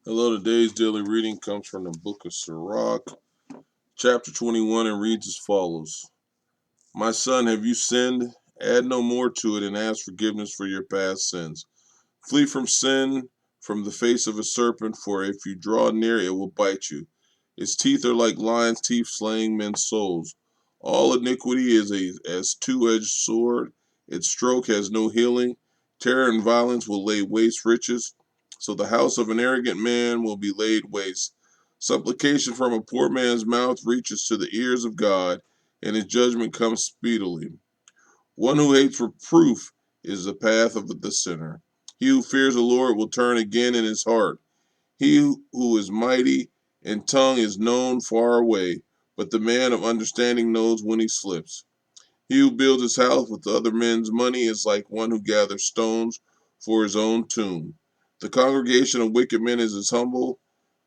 Hello, today's daily reading comes from the book of Sirach, chapter 21, and reads as follows. My son, have you sinned? Add no more to it and ask forgiveness for your past sins. Flee from sin from the face of a serpent, for if you draw near it will bite you. Its teeth are like lions' teeth, slaying men's souls. All iniquity is as two-edged sword. Its stroke has no healing. Terror and violence will lay waste riches. So the house of an arrogant man will be laid waste. Supplication from a poor man's mouth reaches to the ears of God, and his judgment comes speedily. One who hates reproof is the path of the sinner. He who fears the Lord will turn again in his heart. He who is mighty in tongue is known far away, but the man of understanding knows when he slips. He who builds his house with other men's money is like one who gathers stones for his own tomb. The congregation of wicked men is as humble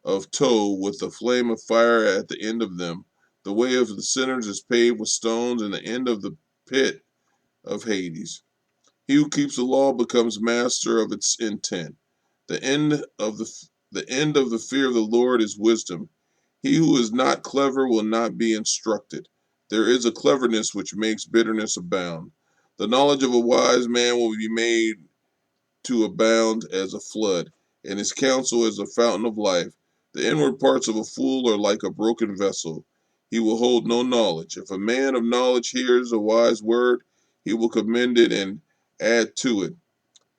of toe with a flame of fire at the end of them. The way of the sinners is paved with stones, and the end of the pit of Hades. He who keeps the law becomes master of its intent. The end of the fear of the Lord is wisdom. He who is not clever will not be instructed. There is a cleverness which makes bitterness abound. The knowledge of a wise man will be made to abound as a flood, and his counsel as a fountain of life. The inward parts of a fool are like a broken vessel. He will hold no knowledge. If a man of knowledge hears a wise word, he will commend it and add to it.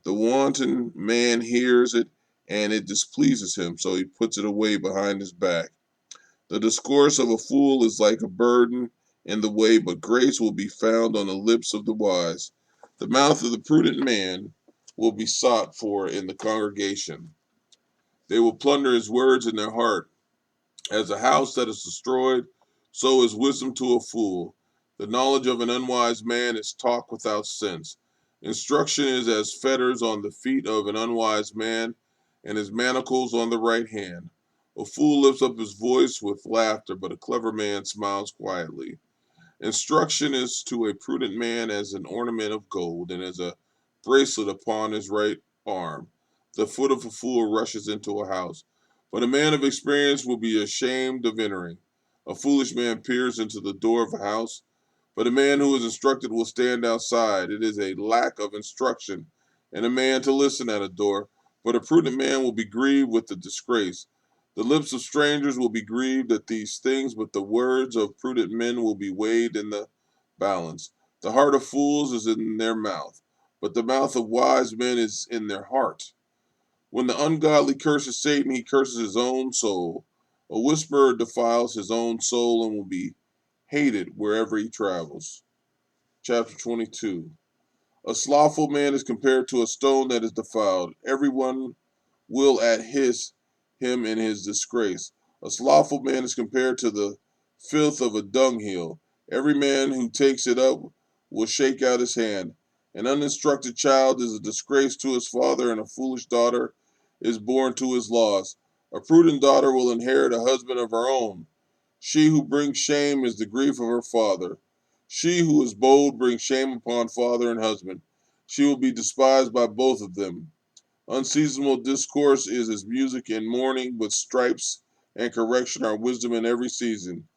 The wanton man hears it, and it displeases him, so he puts it away behind his back. The discourse of a fool is like a burden in the way, but grace will be found on the lips of the wise. The mouth of the prudent man will be sought for in the congregation. They will plunder his words in their heart. As a house that is destroyed, so is wisdom to a fool. The knowledge of an unwise man is talk without sense. Instruction is as fetters on the feet of an unwise man, and his manacles on the right hand. A fool lifts up his voice with laughter, but a clever man smiles quietly. Instruction is to a prudent man as an ornament of gold, and as a bracelet upon his right arm. The foot of a fool rushes into a house, but a man of experience will be ashamed of entering. A foolish man peers into the door of a house, but a man who is instructed will stand outside. It is a lack of instruction in a man to listen at a door, but a prudent man will be grieved with the disgrace. The lips of strangers will be grieved at these things, but the words of prudent men will be weighed in the balance. The heart of fools is in their mouth, but the mouth of wise men is in their heart. When the ungodly curses Satan, he curses his own soul. A whisperer defiles his own soul and will be hated wherever he travels. Chapter 22. A slothful man is compared to a stone that is defiled. Everyone will at him in his disgrace. A slothful man is compared to the filth of a dunghill. Every man who takes it up will shake out his hand. An uninstructed child is a disgrace to his father, and a foolish daughter is born to his loss. A prudent daughter will inherit a husband of her own. She who brings shame is the grief of her father. She who is bold brings shame upon father and husband. She will be despised by both of them. Unseasonable discourse is as music in mourning, but stripes and correction are wisdom in every season.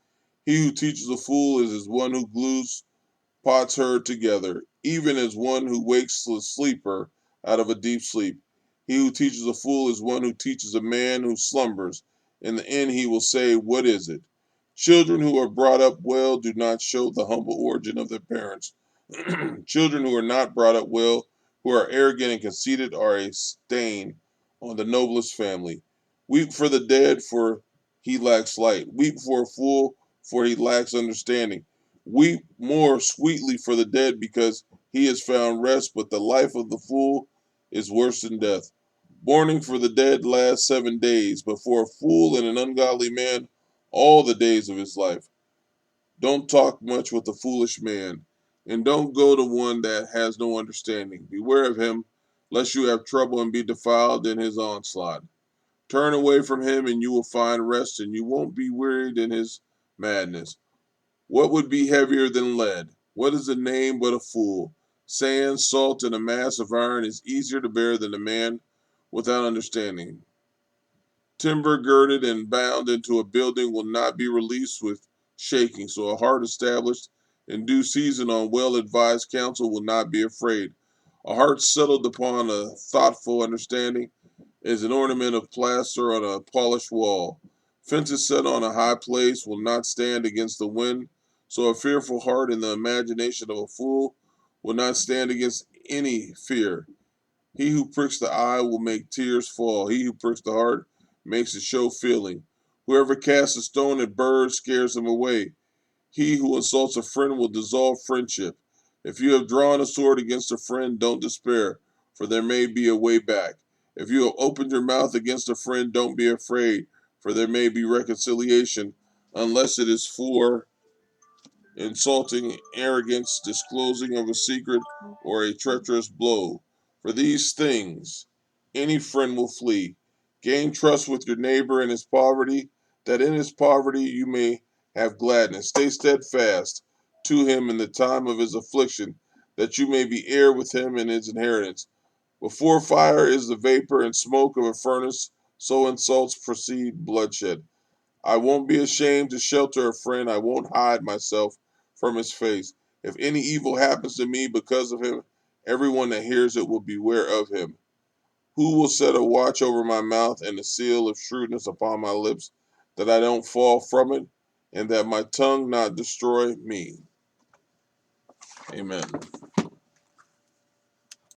He who teaches a fool is as one who glues pots heard together, even as one who wakes the sleeper out of a deep sleep. He who teaches a fool is one who teaches a man who slumbers. In the end he will say, what is it? Children who are brought up well do not show the humble origin of their parents. Children who are not brought up well, who are arrogant and conceited, are a stain on the noblest family. Weep for the dead, for he lacks light. Weep for a fool, for he lacks understanding. Weep more sweetly for the dead, because he has found rest, but the life of the fool is worse than death. Mourning for the dead lasts 7 days, but for a fool and an ungodly man, all the days of his life. Don't talk much with a foolish man, and don't go to one that has no understanding. Beware of him, lest you have trouble and be defiled in his onslaught. Turn away from him, and you will find rest, and you won't be wearied in his madness. What would be heavier than lead? What is a name but a fool? Sand, salt, and a mass of iron is easier to bear than a man without understanding. Timber girded and bound into a building will not be released with shaking. So a heart established in due season on well-advised counsel will not be afraid. A heart settled upon a thoughtful understanding is an ornament of plaster on a polished wall. Fences set on a high place will not stand against the wind. So a fearful heart in the imagination of a fool will not stand against any fear. He who pricks the eye will make tears fall. He who pricks the heart makes it show feeling. Whoever casts a stone at birds scares them away. He who insults a friend will dissolve friendship. If you have drawn a sword against a friend, don't despair, for there may be a way back. If you have opened your mouth against a friend, don't be afraid, for there may be reconciliation, unless it is for insulting, arrogance, disclosing of a secret, or a treacherous blow. For these things, any friend will flee. Gain trust with your neighbor in his poverty, that in his poverty you may have gladness. Stay steadfast to him in the time of his affliction, that you may be heir with him in his inheritance. Before fire is the vapor and smoke of a furnace, so insults precede bloodshed. I won't be ashamed to shelter a friend. I won't hide myself from his face. If any evil happens to me because of him, everyone that hears it will beware of him. Who will set a watch over my mouth and a seal of shrewdness upon my lips, that I don't fall from it, and that my tongue not destroy me? Amen.